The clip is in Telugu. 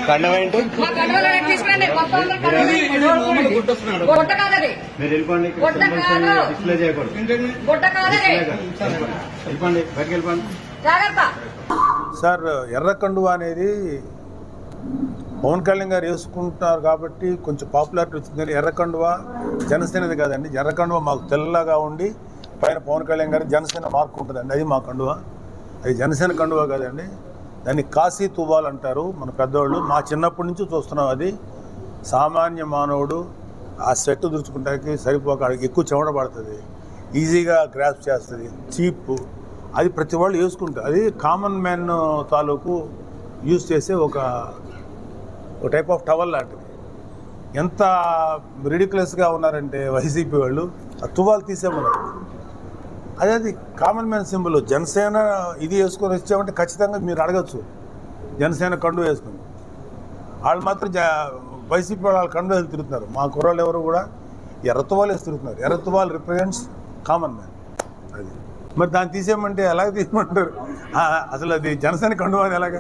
కండవ ఏంటి? మీరు వెళ్ళిపోండి, డిస్ప్లే చేయకూడదు. వెళ్ళిపోండి, బయటకు వెళ్ళిపోండి. సార్, ఎర్ర కండువా అనేది పవన్ కళ్యాణ్ గారు వేసుకుంటారు కాబట్టి కొంచెం పాపులారిటీ వచ్చింది. కానీ ఎర్ర కండువా జనసేనది కాదండి. ఎర్ర కండువా మాకు తెల్లగా ఉండి పైన పవన్ కళ్యాణ్ గారు జనసేన మార్క్ ఉంటుందండి. అది మా కండువా. అది జనసేన కండువా కాదండి. దాన్ని కాశీ తువ్వాలు అంటారు మన పెద్దవాళ్ళు. మా చిన్నప్పటి నుంచి చూస్తున్నాం. అది సామాన్య మానవుడు ఆ సెట్ దురుచుకుంటానికి సరిపోక ఎక్కువ చెమట పడుతుంది, ఈజీగా గ్రాప్ చేస్తుంది, చీప్. అది ప్రతి వాళ్ళు వేసుకుంటారు. అది కామన్ మ్యాన్ తాలూకు యూజ్ చేసే ఒక టైప్ ఆఫ్ టవల్ లాంటిది. ఎంత రిడిక్యులస్గా ఉన్నారంటే వైసీపీ వాళ్ళు ఆ తువ్వాలు తీసేమన్నారు. అది కామన్ మ్యాన్ సింబల్. జనసేన ఇది వేసుకొని వచ్చామంటే ఖచ్చితంగా మీరు అడగచ్చు, జనసేన కండు వేసుకుని. వాళ్ళు మాత్రం వైసీపీ వాళ్ళు కండు వేసి తిరుగుతున్నారు. మా కుర్రాళ్ళు ఎవరు కూడా ఎర్ర తువ్వాలు వేసి తిరుగుతున్నారు. ఎర్ర తువ్వాలు రిప్రజెంట్స్ కామన్ మ్యాన్. అది మరి దాన్ని తీసేయమంటే ఎలాగ తీసేయమంటారు? అసలు అది జనసేన కండు అని ఎలాగ?